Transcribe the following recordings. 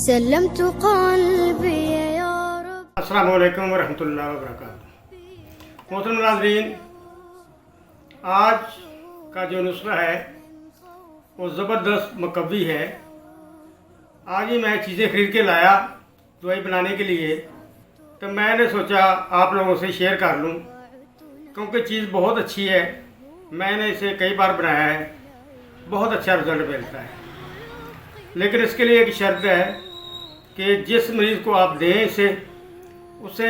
सल्लमतु क़ल्बी या रब। अस्सलामु अलैकुम वरहमतुल्लाहि वबरकातुहू। मोहतरम नाज़रीन, आज का जो नुस्खा है वो ज़बरदस्त मकवी है। आज ही मैं चीज़ें ख़रीद के लाया दवाई बनाने के लिए, तो मैंने सोचा आप लोगों से शेयर कर लूं, क्योंकि चीज़ बहुत अच्छी है। मैंने इसे कई बार बनाया है, बहुत अच्छा रिज़ल्ट मिलता है। लेकिन इसके लिए एक शर्त है कि जिस मरीज़ को आप दें इसे, उसे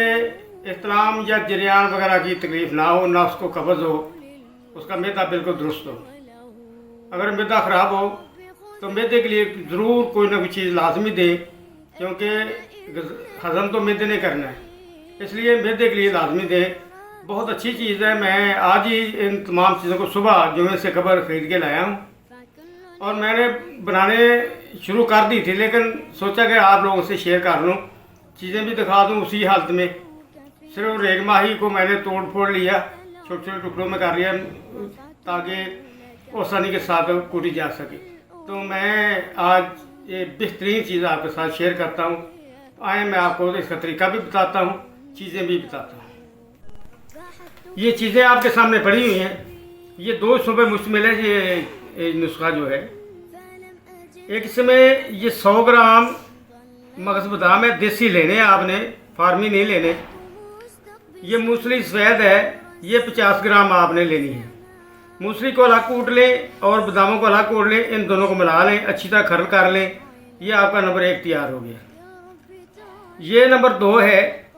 इस्तेलाम या जरियान वगैरह की तकलीफ़ ना हो, ना उसको कब्ज़ हो, उसका मैदा बिल्कुल दुरुस्त हो। अगर मैदा ख़राब हो तो मैदे के लिए ज़रूर कोई ना कोई चीज़ लाजमी दें, क्योंकि हज़म तो मैदे ने करना है, इसलिए मैदे के लिए लाजमी दें। बहुत अच्छी चीज़ है। मैं आज ही इन तमाम चीज़ों को सुबह जुमे से खबर ख़रीद के लाया हूँ और मैंने बनाने शुरू कर दी थी, लेकिन सोचा कि आप लोगों से शेयर कर लूँ, चीज़ें भी दिखा दूँ उसी हालत में। सिर्फ रेगमाही को मैंने तोड़ फोड़ लिया, छोटे छोटे टुकड़ों में कर लिया, ताकि आसानी के साथ कूटी जा सके। तो मैं आज ये बेहतरीन चीज़ आपके साथ शेयर करता हूँ। आए मैं आपको इसका तरीका भी बताता हूँ, चीज़ें भी बताता हूँ। ये चीज़ें आपके सामने पड़ी हुई हैं। ये 2 सुबह मुश्तमिल है ये नुस्खा जो है। एक इसमें ये 100 ग्राम मगज़ बादाम है, देसी लेने हैं आपने, फार्मी नहीं लेने। ये मूसली सफ़ेद है, ये 50 ग्राम आपने लेनी है। मूसली को अलग कूट लें और बादामों को अलग कूट लें, इन दोनों को मिला लें, अच्छी तरह खरल कर लें। ये आपका नंबर 1 तैयार हो गया। ये नंबर 2 है,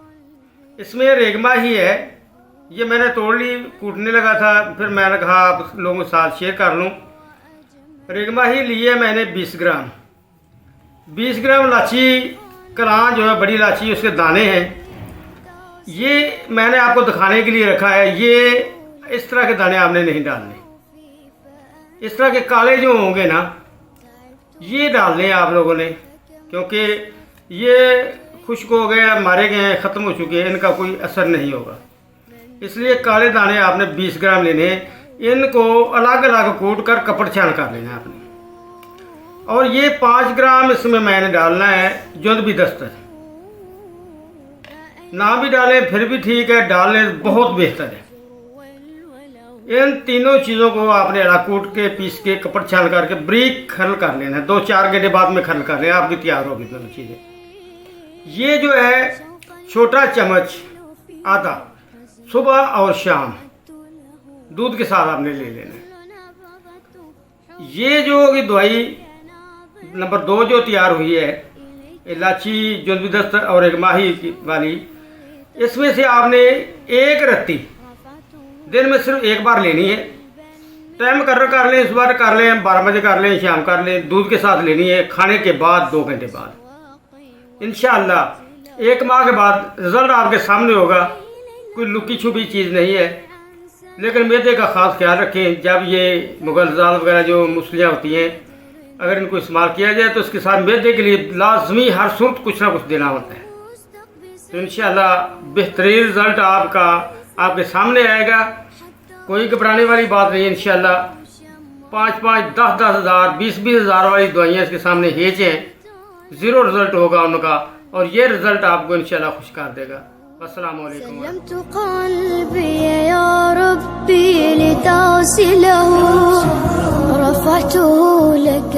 इसमें रेगमा ही है। ये मैंने तोड़ ली, कूटने लगा था, फिर मैंने कहा आप लोगों के साथ शेयर कर लूँ। रेगमा ही लिए मैंने 20 ग्राम। 20 ग्राम इलायची कलां जो है, बड़ी इलायची, उसके दाने हैं। ये मैंने आपको दिखाने के लिए रखा है। ये इस तरह के दाने आपने नहीं डालने। इस तरह के काले जो होंगे ना, ये डालने हैं आप लोगों ने, क्योंकि ये खुश्क हो गए, मारे गए, ख़त्म हो चुके हैं, इनका कोई असर नहीं होगा। इसलिए काले दाने आपने 20 ग्राम लेने हैं। इनको अलग अलग कूट कर कपड़ छान कर लेना है आपने। और ये 5 ग्राम इसमें मैंने डालना है जुंद दस्तर। ना भी डालें फिर भी ठीक है, डालें बहुत बेहतर है। इन तीनों चीज़ों को आपने अलग कूट के, पीस के, कपड़ छान करके ब्रीक खरल कर लेना है। 2-4 घंटे बाद में खरल कर लेना, आपकी तैयार होगी दोनों चीज़ें। ये जो है छोटा चम्मच आधा सुबह और शाम दूध के साथ आपने ले लेना है। ये जो होगी दवाई नंबर 2 जो तैयार हुई है, इलायची, जुल्बिदस्तर और एक माही वाली, इसमें से आपने एक रत्ती दिन में सिर्फ एक बार लेनी है। टाइम कर लें, सुबह कर लें, 12 बजे कर लें, शाम कर लें, दूध के साथ लेनी है, खाने के बाद 2 घंटे बाद। इंशाअल्लाह 1 माह के बाद रिजल्ट आपके सामने होगा। कोई लुकी छुपी चीज़ नहीं है, लेकिन मैदे का ख़ास ख्याल रखें। जब ये मुग़ल दाल वगैरह जो मूसलियाँ होती हैं, अगर इनको इस्तेमाल किया जाए तो उसके साथ मैदे के लिए लाजमी हर सूरत कुछ ना कुछ देना होता है। तो इंशाअल्लाह बेहतरीन रिज़ल्ट आपका आपके सामने आएगा। कोई घबराने वाली बात नहीं। इंशाअल्लाह 5-5, 10-10 हज़ार, 20-20 हज़ार वाली दवाइयाँ इसके सामने भेजें, ज़ीरो रिज़ल्ट होगा उनका, और ये रिज़ल्ट आपको इंशाअल्लाह खुश कर देगा। अस्सलामु अलैकुम। सल्लमतु क़ल्बी या रब्बी लितासिलहु रफ़अतुहु लक।